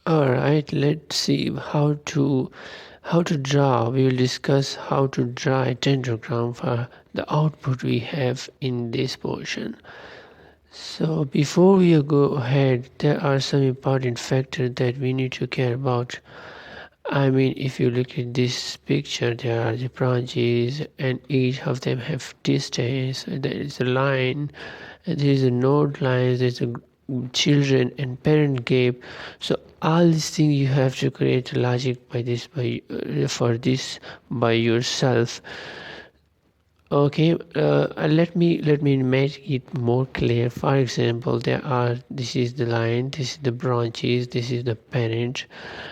Alright, let's see how to draw. We will discuss how to draw a dendrogram for the output we have in this portion. So before we go ahead, there are some important factors that we need to care about. I mean, if you look at this picture, there are the branches and each of them have distance. There is a line, and there is a node line, there's a children and parent gap. So all these things you have to create logic for this by yourself. Okay, let me make it more clear. For example, this is the line, this is the branches, this is the parent.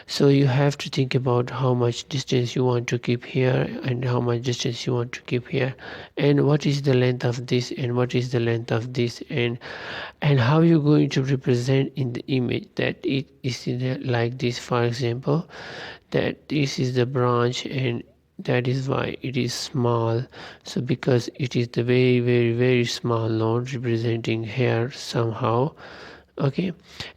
So you have to think about how much distance you want to keep here and how much distance you want to keep here, and what is the length of this and what is the length of this, and how you're going to represent in the image that it is like this. For example, that this is the branch and that is why it is small. So because it is the very very very small node representing here somehow. Okay,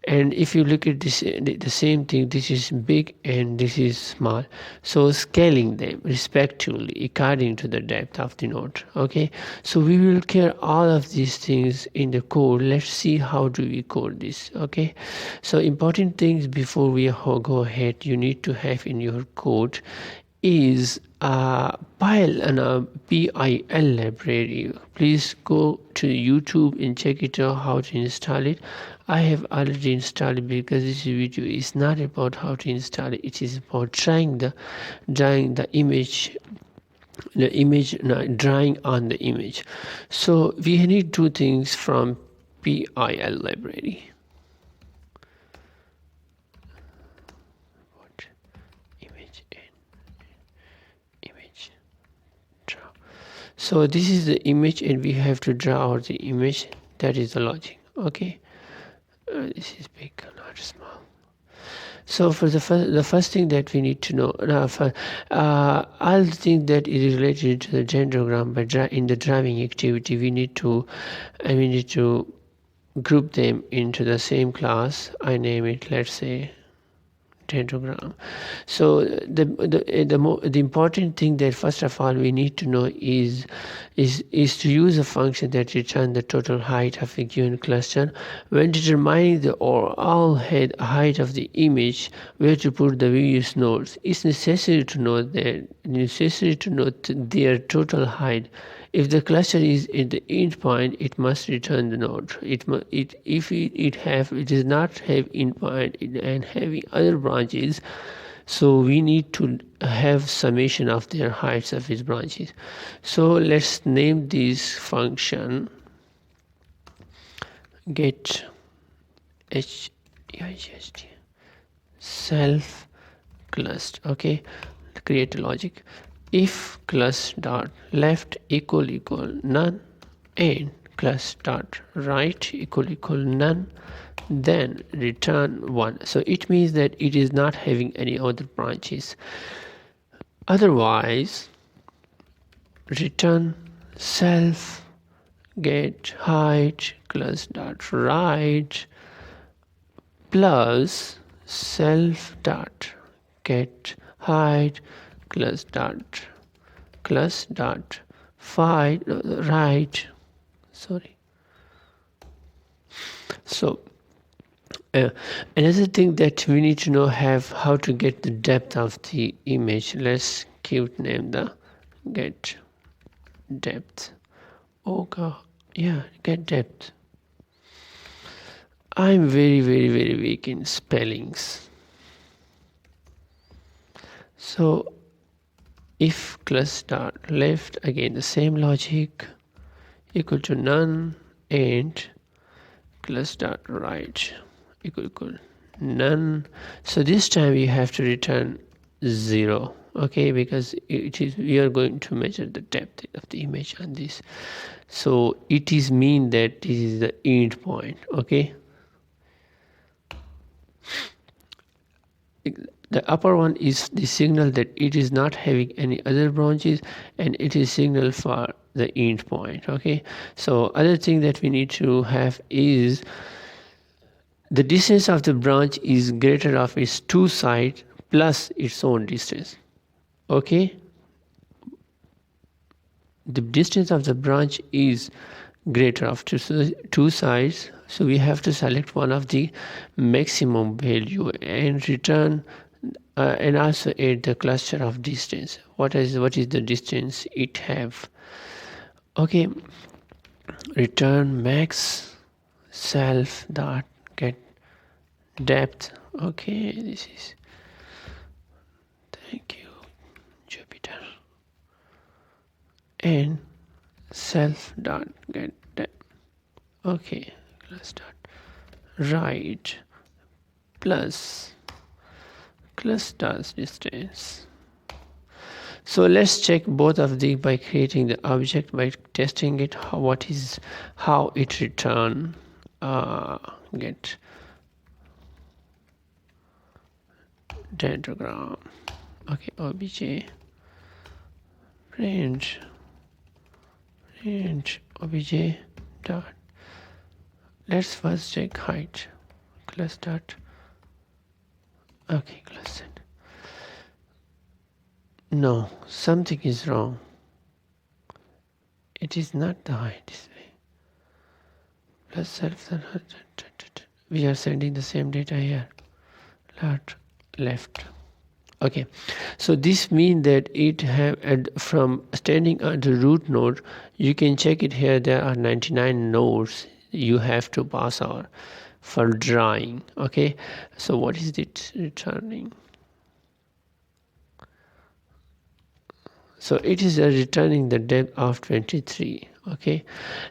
and if you look at this, the same thing, this is big and this is small, so scaling them respectively according to the depth of the node. Okay, so we will care all of these things in the code. Let's see how do we code this. Okay, so important things before we go ahead, you need to have in your code is a PIL and a PIL library. Please go to YouTube and check it out how to install it. I have already installed it because this video is not about how to install it. It is about drawing the image, drawing on the image. So we need two things from PIL library. So this is the image and we have to draw out the image. That is the logic. Okay, this is big, not small. So for the first thing that we need to know, all the things that is related to the dendrogram, but in the drawing activity we need to group them into the same class. I name it, let's say, dendrogram. So the important thing that first of all we need to know is to use a function that returns the total height of a given cluster. When determining the overall height of the image, where to put the various nodes, it's necessary to know their total height. If the cluster is at the endpoint, it must return the node. If it does not have endpoint and having other branches, so we need to have summation of their heights of its branches. So let's name this function get self cluster. Okay, create a logic. If cluster dot left equal none and cluster dot right equal none, then return 1. So it means that it is not having any other branches. Otherwise, return self get height cluster dot right plus self dot get height cluster dot right. Sorry. So another thing that we need to know have how to get the depth of the image. Let's cute name the get depth. Oh god, yeah, get depth. I'm very very very weak in spellings. So if cluster left, again the same logic, equal to none and cluster right equal none. So this time you have to return 0. Okay, because we are going to measure the depth of the image on this. So it is mean that this is the end point. Okay, the upper one is the signal that it is not having any other branches, and it is signal for the end point. Okay, so other thing that we need to have is the distance of the branch is greater of its two sides plus its own distance. Okay, the distance of the branch is greater of two sides, so we have to select one of the maximum value and return and also add the cluster of distance. What is the distance it have? Okay, return max self dot get depth. Okay, this is, thank you Jupiter, and self dot get depth. Okay, class dot right plus cluster distance. So let's check both of these by creating the object, by testing it, how it return get dendrogram. Okay, obj print obj dot. Let's first check height, class dot. Okay, class set. No, something is wrong. It is not the height this way. Plus self. We are sending the same data here. Left. Okay, so this means that it have from standing at the root node, you can check it here. There are 99 nodes you have to pass over for drawing. Okay, so what is it returning? So it is returning the depth of 23. Okay,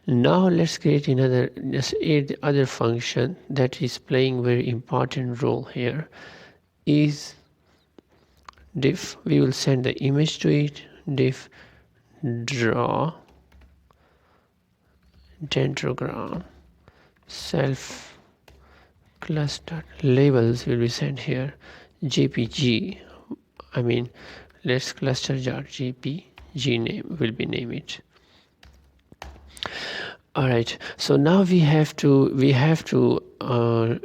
now let's create another, let's add the other function that is playing very important role here. Is diff, we will send the image to it, diff draw dendrogram self cluster labels will be sent here, jpg, I mean let's cluster jar jpg name will be name it. All right, so now we have to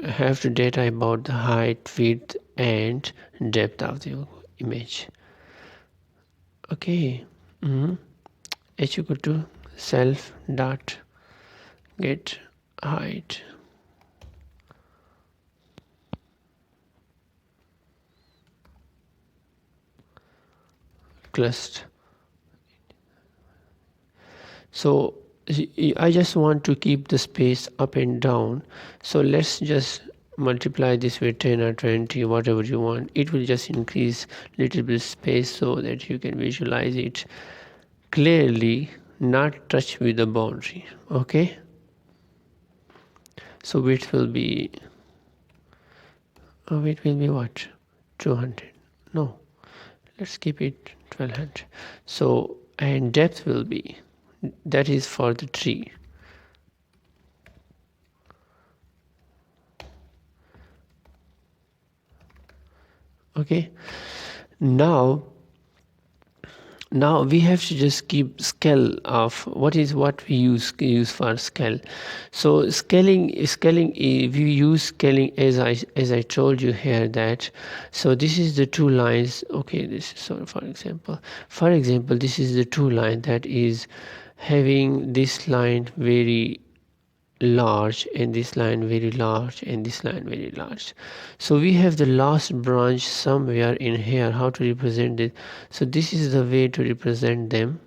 have the data about the height, width and depth of the image. Okay, h equal to self dot get height cluster. So I just want to keep the space up and down, so let's just multiply this with 10 or 20, whatever you want. It will just increase little bit space so that you can visualize it clearly, not touch with the boundary. Okay, so width will be what, 200? No, let's keep it 1200. So and depth will be, that is for the tree. Okay, now we have to just keep scale of what we use for scale. So scaling we use scaling as I told you here, that so this is the two lines. Okay, this is, so for example this is the two line that is having this line very large and this line very large and this line very large. So we have the last branch somewhere in here. How to represent it? So this is the way to represent them.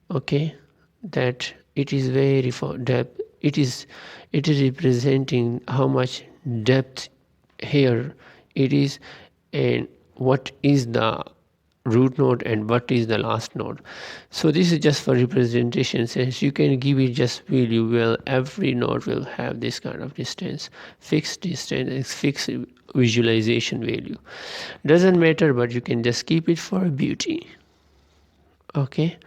Okay, that it is very for depth, it is representing how much depth here it is, and what is the root node and what is the last node. So this is just for representation sense. You can give it just value. Well, every node will have this kind of distance, fixed distance, fixed visualization value. Doesn't matter, but you can just keep it for beauty. Okay,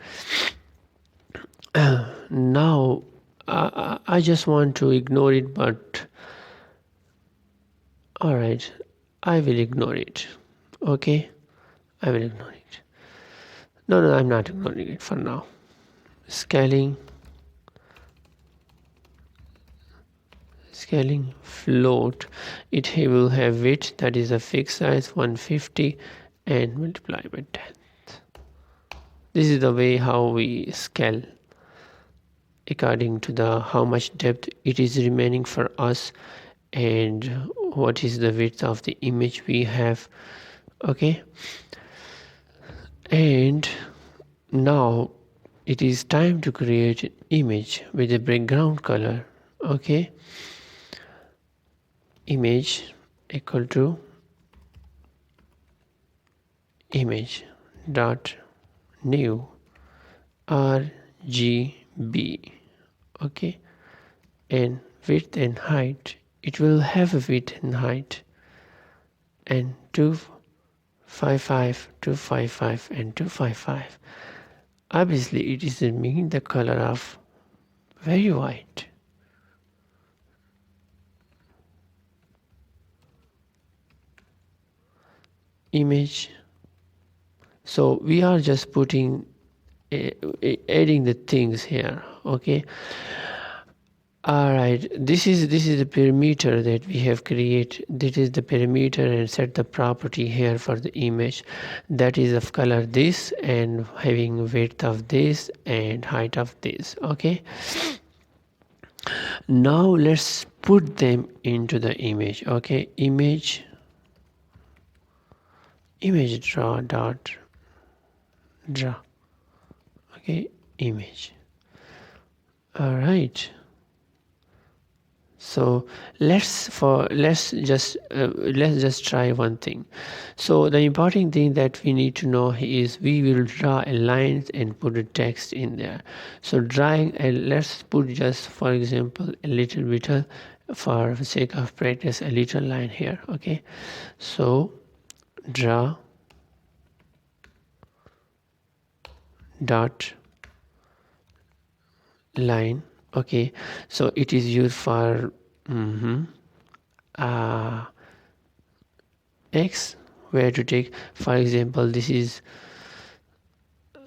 now I just want to ignore it, but all right, I will ignore it. Okay, I will ignore it. No, I'm not ignoring it for now. Scaling scaling float, it will have width, that is a fixed size 150, and multiply by 10. This is the way how we scale according to the how much depth it is remaining for us and what is the width of the image we have. Okay, and now it is time to create an image with a background color. Okay, image equal to image dot new RGB. Okay, and width and height, it will have a width and height and 255, 255 and 255. Obviously it is making the color of very white. Image, so we are just putting adding the things here. Okay, alright, this is the parameter that we have created. This is the parameter and set the property here for the image, that is of color this and having width of this and height of this. Okay, now let's put them into the image. Okay, image draw dot draw. Okay, image. All right, so let's just try one thing. So the important thing that we need to know is we will draw a line and put a text in there. So drawing let's put just for example a little bit for the sake of practice a little line here. Okay, so draw dot line. Okay, so it is used for x, where to take for example this is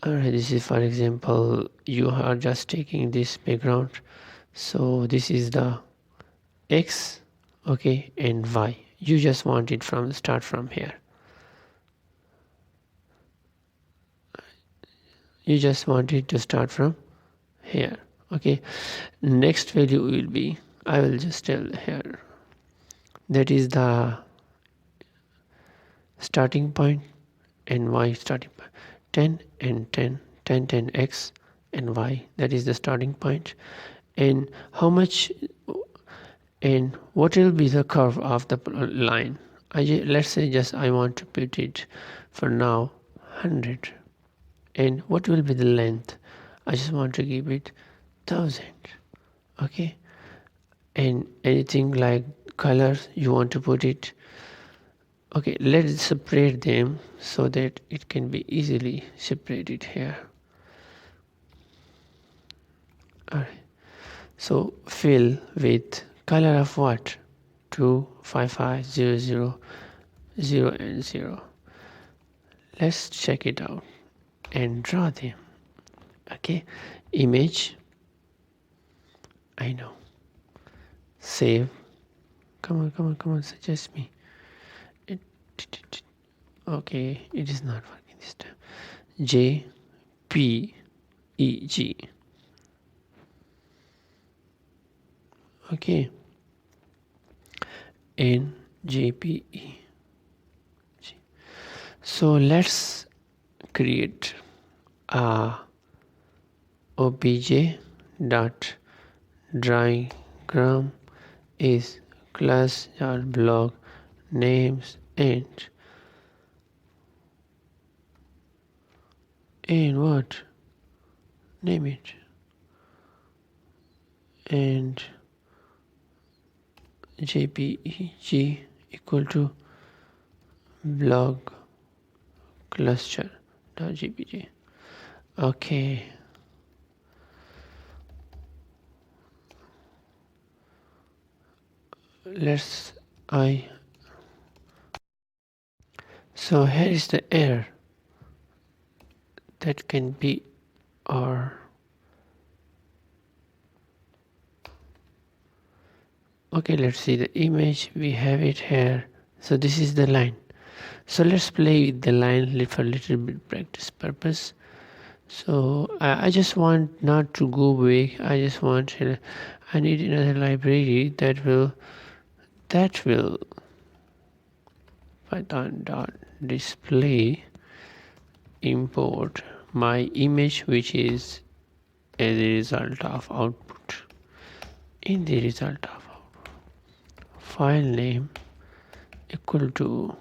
for example you are just taking this background, so this is the x. Okay, and y, you just want it from start from here, you just want it to start from here. Okay, next value will be, I will just tell here, that is the starting point and y starting point, 10 and 10, 10 10 x and y, that is the starting point, and how much and what will be the curve of the line. Let's say just I want to put it for now 100, and what will be the length, I just want to give it 1000. Okay, and anything like colors you want to put it. Okay, let's separate them so that it can be easily separated here. Alright, so fill with color of what, 2 5 5 0 0 0 and 0. Let's check it out and draw them. Okay, image, I know, save, come on, suggest me. Okay, it is not working this time. JPEG. Okay, and JPEG. So let's create a obj dot drawing is class or block names and what, name it, and jpeg equal to blog cluster dot jpg. Okay, let's so here is the error that can be, or Okay, let's see the image. We have it here. So this is the line. So let's play with the line for a little bit practice purpose. So I just want not to go big. I just want I need another library that will Python dot display import my image, which is as a result of output. In the result of output, file name equal to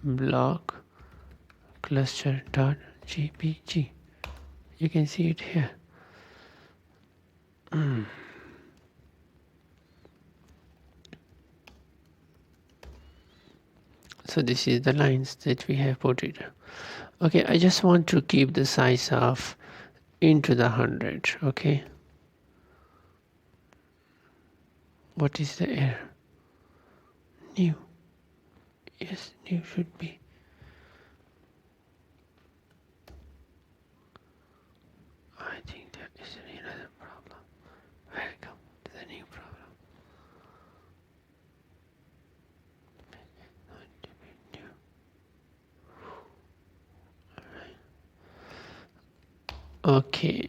block cluster.jpg. You can see it here. So this is the lines that we have put it. Okay, I just want to keep the size of into the 100. Okay, what is the error? New. Yes, new should be. I think there is another problem. Welcome to the new problem. New. Okay,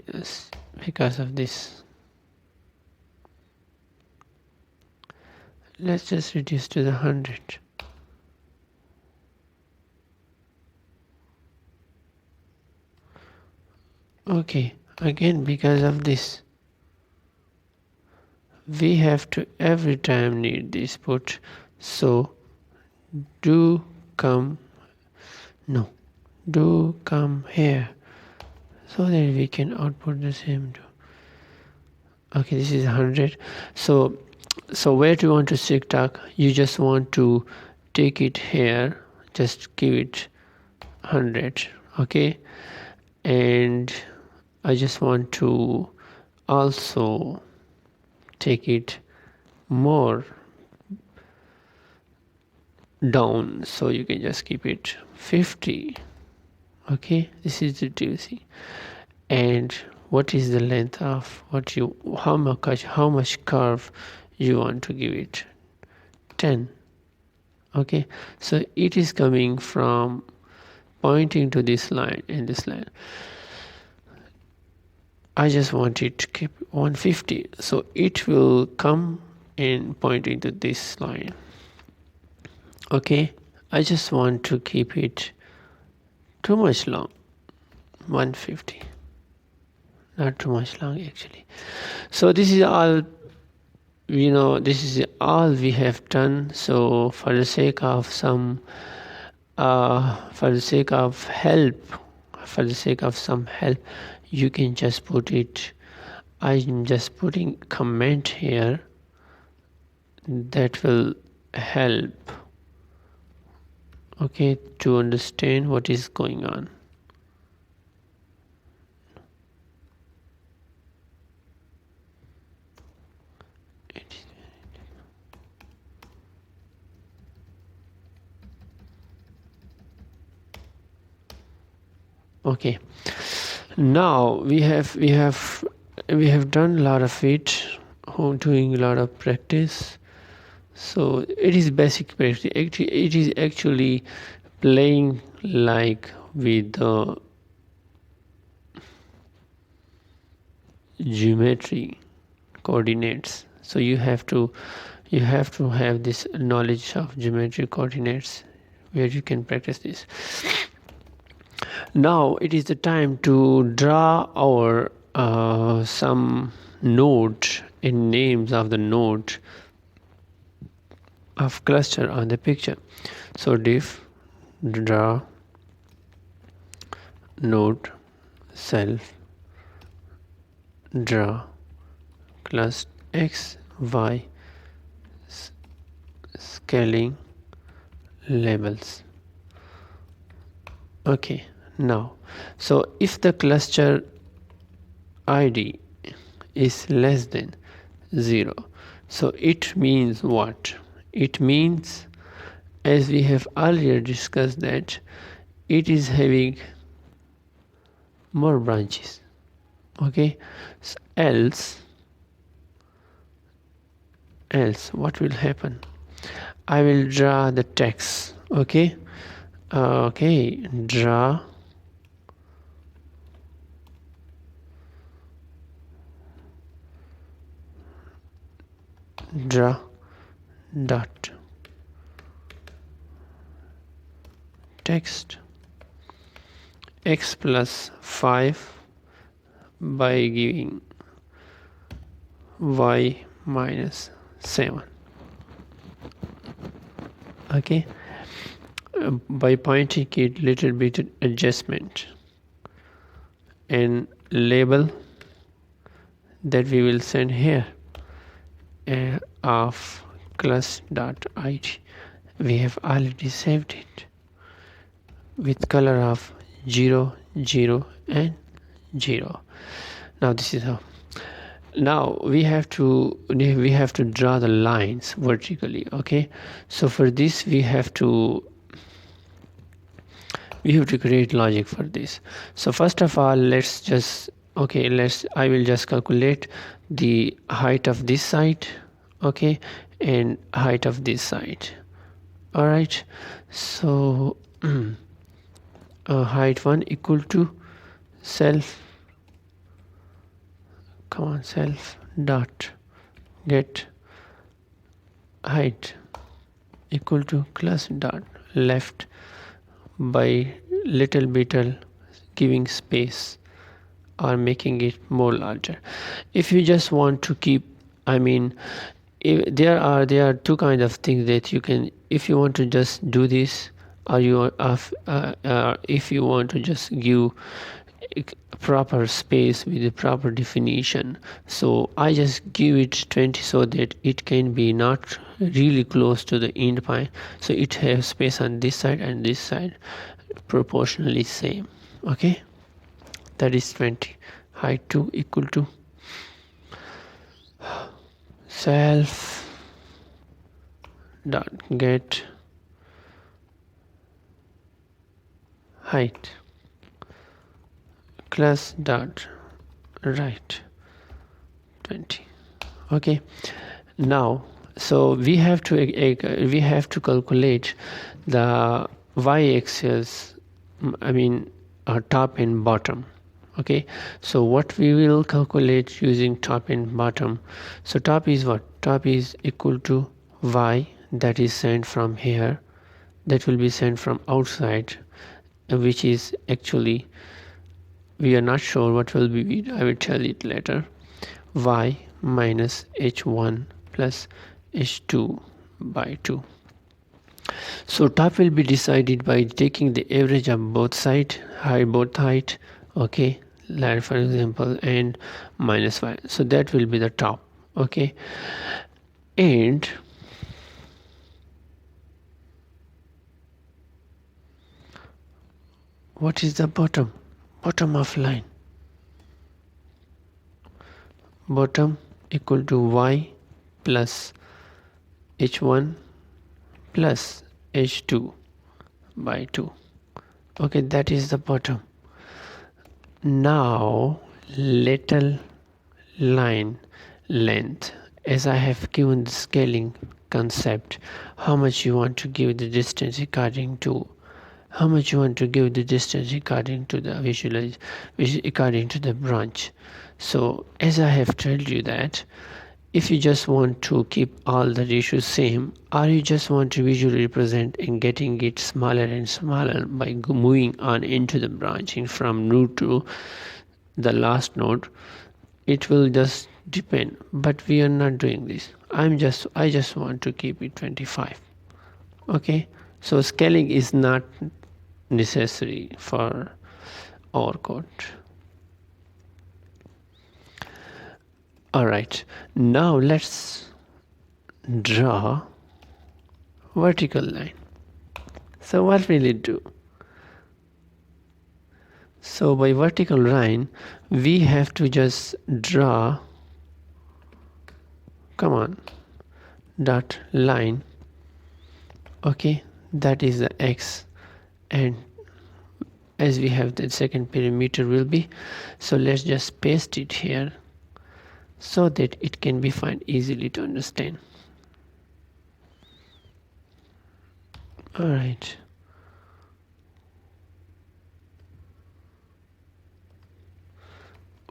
because of this, let's just reduce to the 100. Okay, again because of this, we have to every time need this put. So do come here, so that we can output the same do. Okay, this is 100. So where do you want to stick tag? You just want to take it here, just give it 100. Okay, and I just want to also take it more down, so you can just keep it 50. Okay, this is reducing. And what is the length of how much curve you want to give it? 10. Okay, so it is coming from pointing to this line and this line. I just want it to keep 150, so it will come and pointing to this line. Okay, I just want to keep it too much long, 150, not too much long actually. So this is all, this is all we have done. So for the sake of some help, you can just put it. I'm just putting comment here that will help, okay, to understand what is going on. Okay, now we have done a lot of it, doing a lot of practice. So it is basic practice. It is actually playing like with the geometry coordinates. So you have to have this knowledge of geometry coordinates where you can practice this. Now it is the time to draw our some node and names of the node of cluster on the picture. So diff draw node self draw cluster x y scaling labels. Okay, now so if the cluster id is less than 0, so it means what? It means, as we have earlier discussed, that it is having more branches. Okay, so else else, what will happen? I will draw the text. Okay, draw dot text x plus 5 by giving y minus 7. Okay, by pointing it little bit adjustment and label that we will send here of class dot id. We have already saved it with color of 0, 0 and 0. Now this is how. Now we have to draw the lines vertically. Okay, so for this we have to create logic for this. So first of all, I will just calculate the height of this side, okay, and height of this side. All right, so height 1 equal to self dot get height equal to class dot left by little bit giving space or making it more larger. If you just want to keep, there are two kinds of things that you can, if you want to just do this, or if you want to just give proper space with the proper definition. So I just give it 20 so that it can be not really close to the end point, so it has space on this side and this side proportionally same. Okay, that is 20. Height 2 equal to self dot get height class dot right 20. Okay, now so we have to calculate the y-axis, top and bottom. Okay, so what we will calculate using top and bottom. So top is what? Top is equal to y, that is sent from here, that will be sent from outside, which is actually, we are not sure what will be, I will tell it later. Y minus h1 plus h2 by 2. So top will be decided by taking the average of both sides, both height, okay, like for example, and minus y. So that will be the top. Okay, and what is the bottom of line? Bottom equal to y plus h1 plus h2 by 2. Okay, that is the bottom. Now little line length, as I have given the scaling concept, how much you want to give the distance according to the according to the branch. So as I have told you that if you just want to keep all the ratios same, or you just want to visually represent and getting it smaller and smaller by moving on into the branching from node to the last node, it will just depend. But we are not doing this. I just want to keep it 25. Okay, so scaling is not necessary for our code. All right, now let's draw vertical line. So what will it do? So by vertical line, we have to just draw, dot line. Okay, that is the x, and as we have the second perimeter will be, so let's just paste it here so that it can be found easily to understand. All right.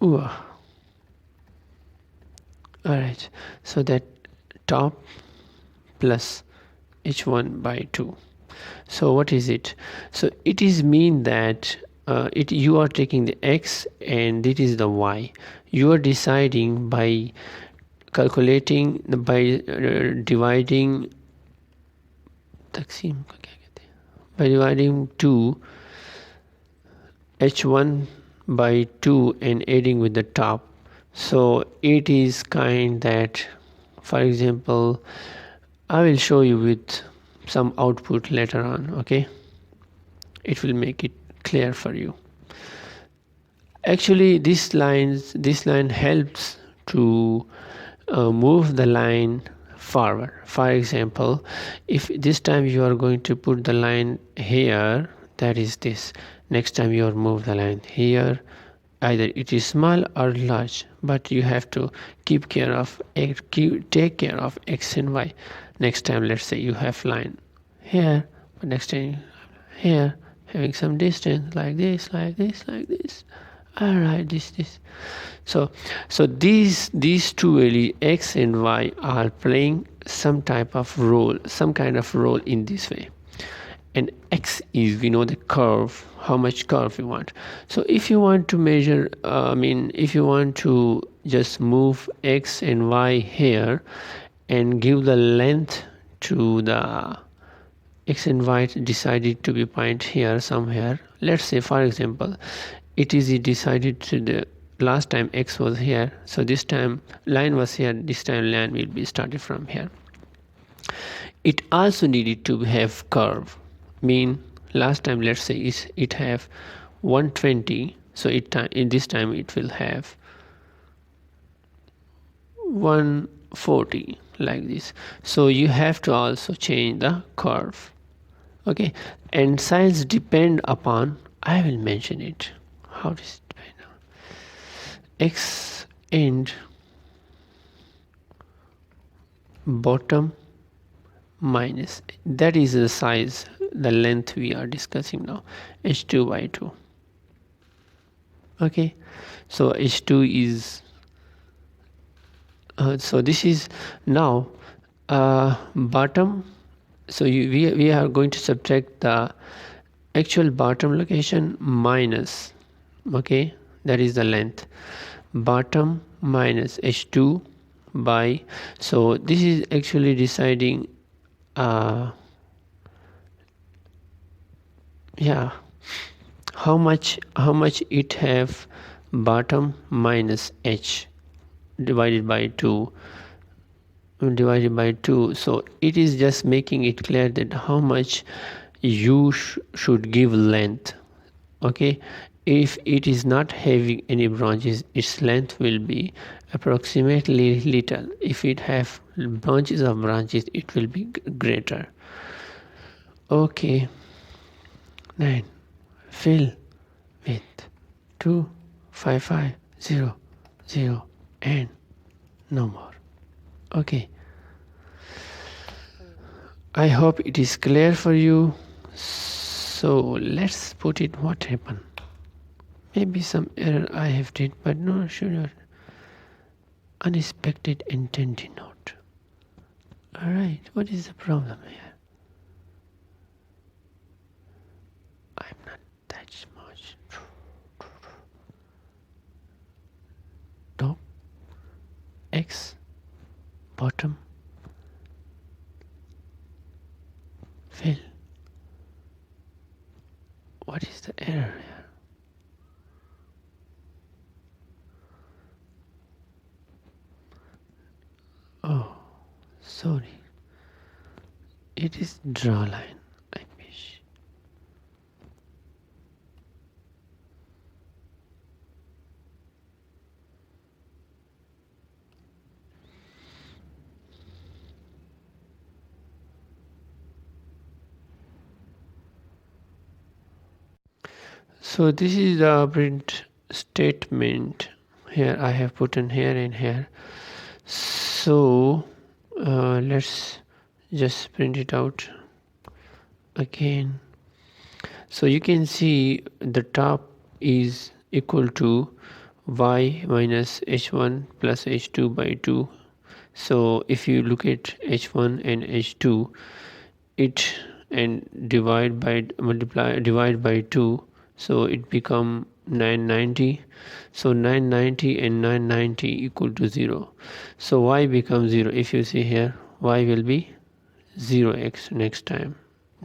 Ooh. Alright, so that top plus h1 by 2. So what is it? So it is mean that you are taking the x and it is the y. You are deciding by calculating by dividing by dividing 2 h1 by 2 and adding with the top. So it is kind that, for example, I will show you with some output later on. Okay, it will make it clear for you. Actually this line helps to move the line forward. For example, if this time you are going to put the line here, that is this, next time you are move the line here, either it is small or large, but you have to take care of x and y. Next time let's say you have line here, but next time here, having some distance like this. All right, this. So these two values x and y are playing some type of role, some kind of role in this way. And x is, we know, the curve, how much curve you want. So if you want to measure, if you want to just move x and y here and give the length to the x and y decided to be point here somewhere. Let's say, for example, it is decided to the last time x was here, so this time line was here, this time line will be started from here. It also needed to have curve, mean last time let's say it have 120, so in this time it will have 140 like this. So you have to also change the curve. Okay, and size depend upon, I will mention it, how does it depend on x and bottom minus, that is the size, the length we are discussing now, h2 by 2. Okay, so h2 is so this is now bottom. So we are going to subtract the actual bottom location minus, okay, that is the length, bottom minus h2 by, so this is actually deciding how much it have bottom minus h divided by 2. So it is just making it clear that how much you should give length. Okay, if it is not having any branches, its length will be approximately little. If it have branches, it will be greater. Okay, 9 fill with 25500 and no more. Okay, I hope it is clear for you. So let's put it what happened. Maybe some error I have did, but no sure. Unexpected intended note. Alright, what is the problem here? I'm not that much. Top, x, bottom, fill. What is the error here? Oh, sorry. It is draw line, I wish. So this is the print statement. Here I have put in here and here. So let's just print it out. again. So you can see the top is equal to y minus h1 plus h2 by 2. So if you look at h1 and h2, it and divide by 2, so it become 990. So 990 and 990 equal to 0. So y becomes 0. If you see here, y will be 0x next time.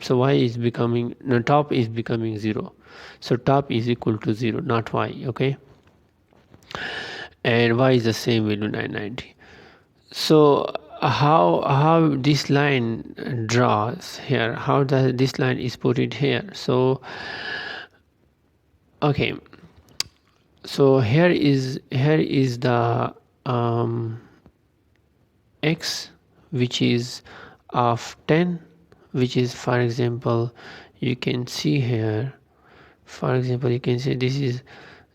So y is becoming, no, top is becoming 0. So top is equal to 0, not y. Okay, and y is the same value, 990. So how this line draws here, how this line is put it here. So okay, so here is the x, which is of 10, which is, for example, you can see here, for example, you can say this is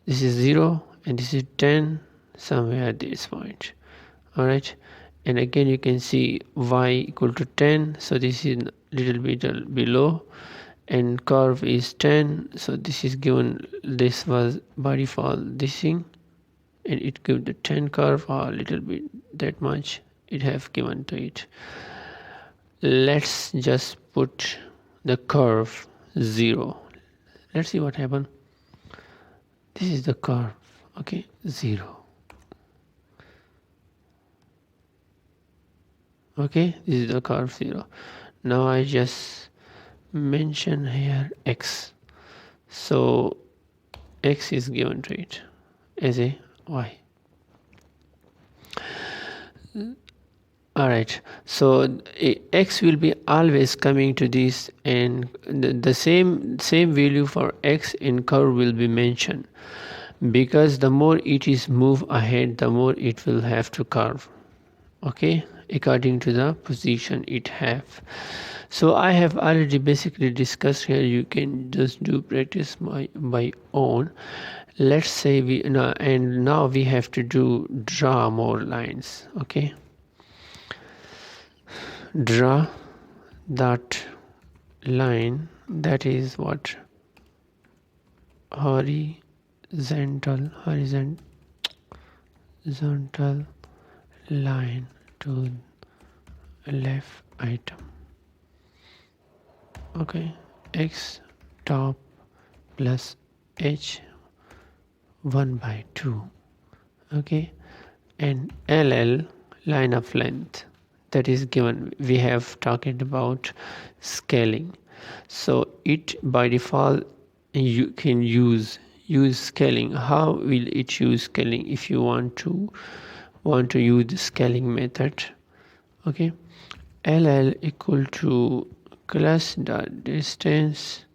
0 and this is 10, somewhere at this point. All right, and again you can see y equal to 10, so this is little bit below, and curve is 10, so this is given, this was by default this thing, and it gives the 10 curve, or a little bit that much it have given to it. Let's just put the curve 0. Let's see what happened. This is the curve, okay, 0. Okay, this is the curve 0. Now I just mention here x, so x is given to it as a y. Alright, so x will be always coming to this, and the same value for x in curve will be mentioned, because the more it is move ahead, the more it will have to curve, okay, according to the position it have. So I have already basically discussed here, you can just do practice by own. Let's say now we have to draw more lines. Okay, draw that line, that is what, horizontal line to left item. Okay, x top plus h 1 by 2. Okay, and ll, line of length, that is given. We have talked about scaling, so it by default you can use scaling. How will it use scaling? If you want to use the scaling method, okay, ll equal to class dot distance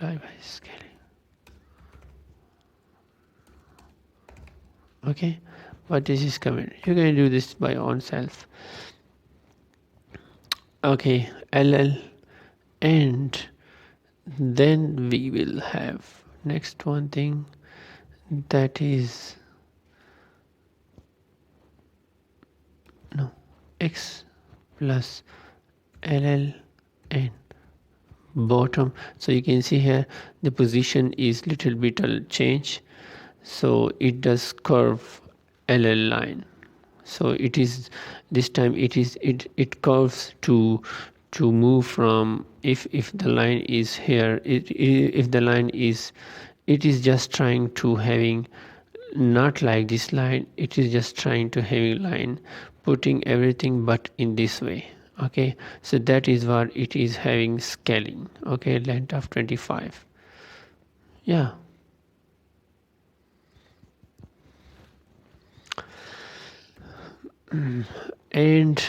multiplied by scaling. Okay, but this is coming, you can do this by own self. Okay, ll, and then we will have next one thing, that is x plus ll and bottom. So you can see here the position is little bit change, so it does curve ll line. So it is, this time it curves to move from, if the line is here, if the line is, it is just trying to having not like this line, it is just trying to having line putting everything but in this way. Okay, so that is what it is having scaling. Okay, length of 25. Yeah, and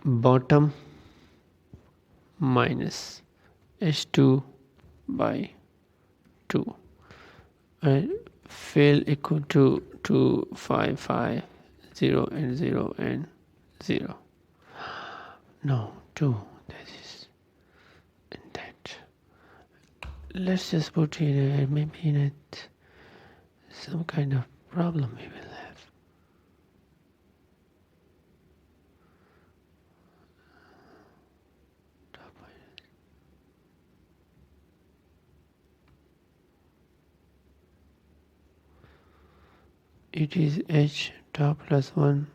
bottom minus h2 by 2, and fill equal to 5 5 0 and 0 and 0. No, 2, that is in that. Let's just put it, maybe in it some kind of problem we will have. it is h top plus 1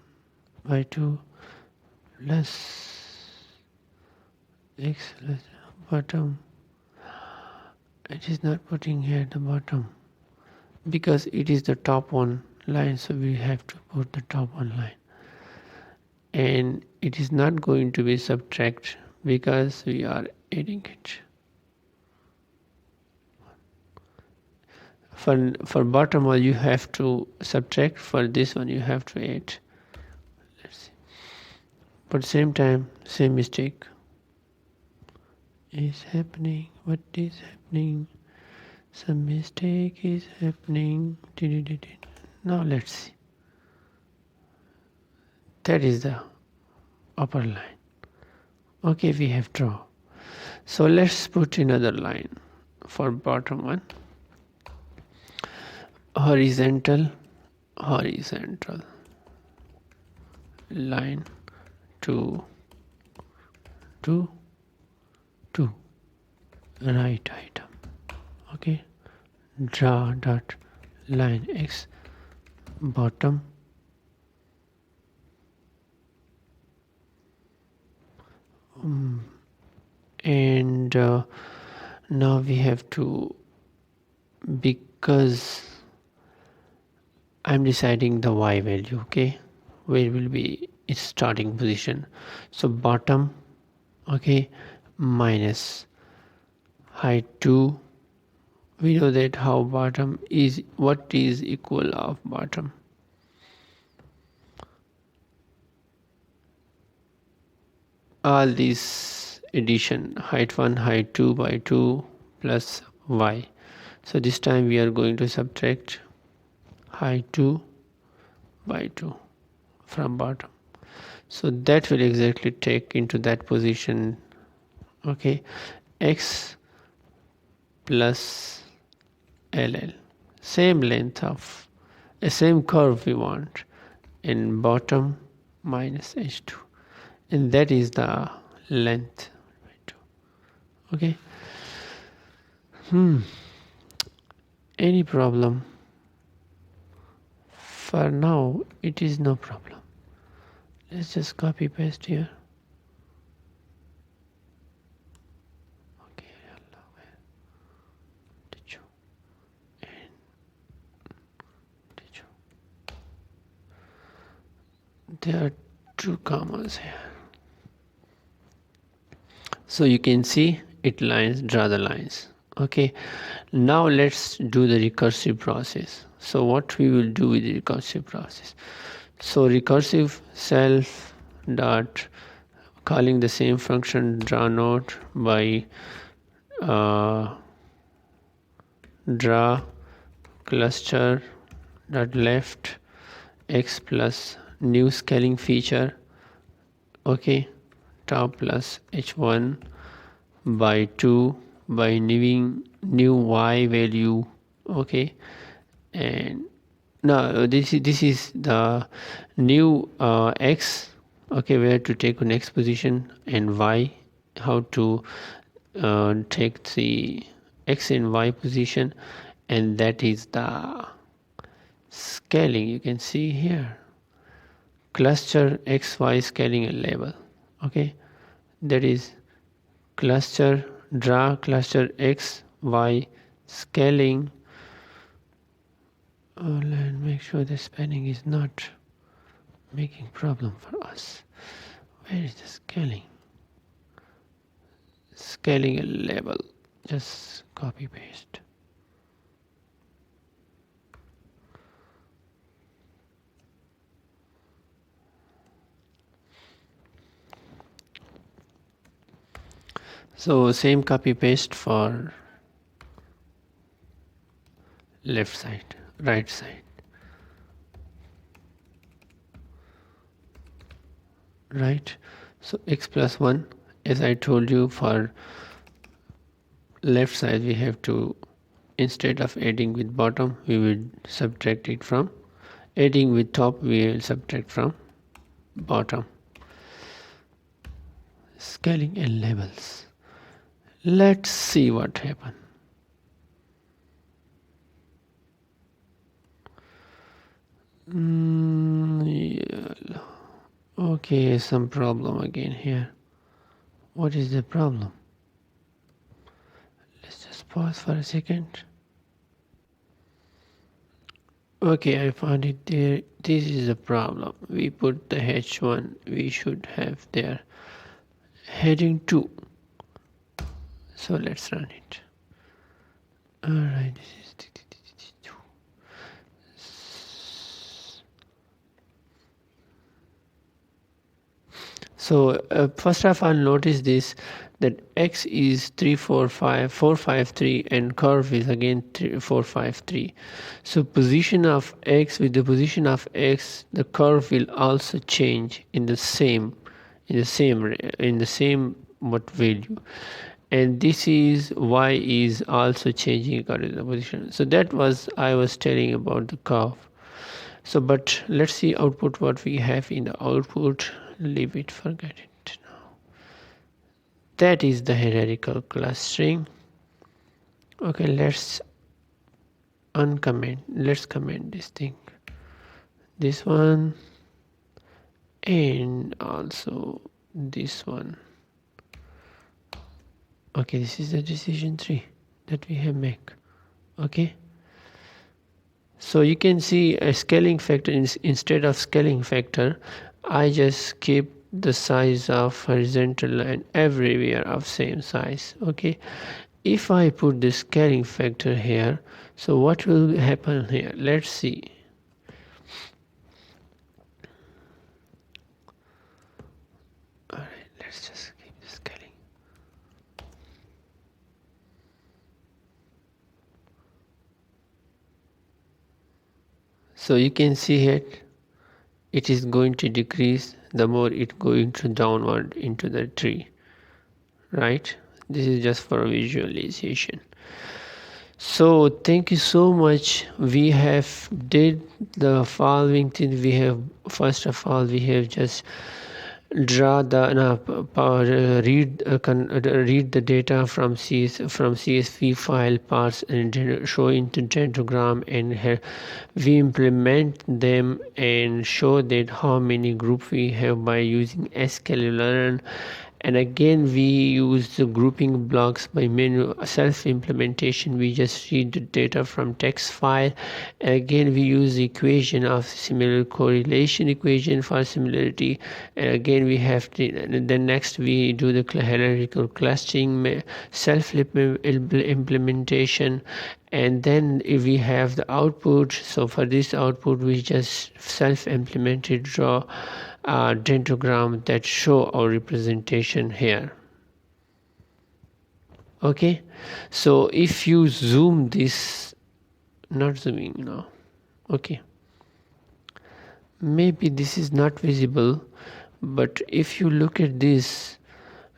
by 2 plus x plus bottom. It is not putting here the bottom because it is the top one line, so we have to put the top one line, and it is not going to be subtract because we are adding it. For bottom one you have to subtract, for this one you have to add. Let's see. But same time, same mistake is happening. What is happening? Some mistake is happening. Now let's see. That is the upper line. Okay, we have draw. So let's put another line for bottom one. Horizontal line to right item. Okay, draw dot line x bottom and now we have to, because I'm deciding the y value, okay, where will be its starting position. So bottom, okay, minus height 2. We know that how bottom is, what is equal of bottom. All these addition, height 1, height 2 by 2 plus y. So this time we are going to subtract height 2 by 2 from bottom. So that will exactly take into that position, okay, x plus LL, same length of a same curve we want, in bottom minus h2, and that is the length. Okay. Any problem? For now it is no problem. Let's just copy paste here. Okay, there are two commas here, so you can see it lines, draw the lines. Okay, now let's do the recursive process. So what we will do with the recursive process, so recursive self dot calling the same function draw node by draw cluster dot left x plus new scaling feature, okay, top plus h1 by 2 by new y value, okay, and now this is the new x, okay, where to take on x position, and y, how to take the x and y position, and that is the scaling. You can see here cluster xy scaling and label, okay, that is cluster draw cluster x y scaling. Let's make sure the spanning is not making problem for us. Where is the scaling and label? Just copy paste. So same copy paste for left side, right side, right. So x plus 1, as I told you, for left side we have to, instead of adding with bottom we will subtract it from, adding with top we will subtract from bottom. Scaling and labels, let's see what happens. Yeah. Okay, some problem again here. What is the problem? Let's just pause for a second. Okay, I found it there. This is the problem. We put the H1. We should have there heading 2. So let's run it. Alright, this is so first of all, notice this, that x is 453 and curve is again 453. So position of x, with the position of x, the curve will also change in the same what value, and this is y is also changing according to the position. So that was I was telling about the curve. So but let's see output, what we have in the output. Leave it, forget it now. That is the hierarchical clustering. Okay, let's comment this thing, this one, and also this one. Okay, this is the decision tree that we have made. Okay, so you can see a scaling factor. Instead of scaling factor, I just keep the size of horizontal line everywhere of same size. Okay, if I put the scaling factor here, so what will happen here? Let's see. Alright, let's just keep the scaling. So you can see here it is going to decrease the more it going to downward into the tree, right? This is just for visualization. So thank you so much. We have did the following thing. We have, first of all, we have just draw the read the data from CSV file, parts and show into Dendrogram, and we implement them and show that how many group we have by using sklearn. And again, we use the grouping blocks by menu self-implementation. We just read the data from text file. And again, we use the equation of similar correlation equation for similarity. And again, we have then next we do the hierarchical clustering self-implementation. And then if we have the output, so for this output we just self-implemented draw dendrogram that show our representation here. Okay, so if you zoom this, not zooming now, okay, maybe this is not visible, but if you look at this,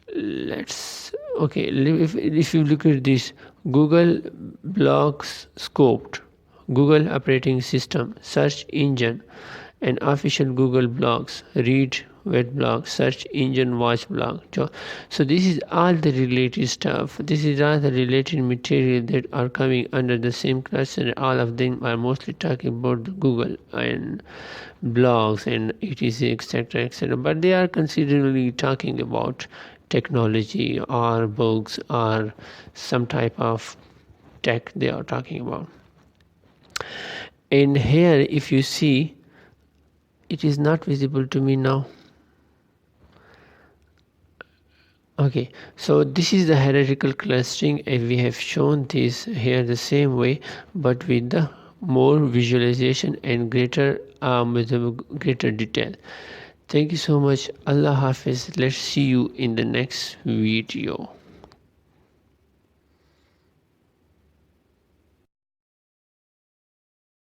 if you look at this, Google blocks scoped, Google operating system, search engine, and official Google blogs, read web blog, search engine watch blog. So this is all the related stuff. This is all the related material that are coming under the same cluster. All of them are mostly talking about Google and blogs and etc, etc, etc. But they are considerably talking about technology or books or some type of tech they are talking about. And here, if you see, it is not visible to me now. Okay, so this is the hierarchical clustering, and we have shown this here the same way, but with the more visualization and greater with the greater detail. Thank you so much. Allah Hafiz. Let's see you in the next video.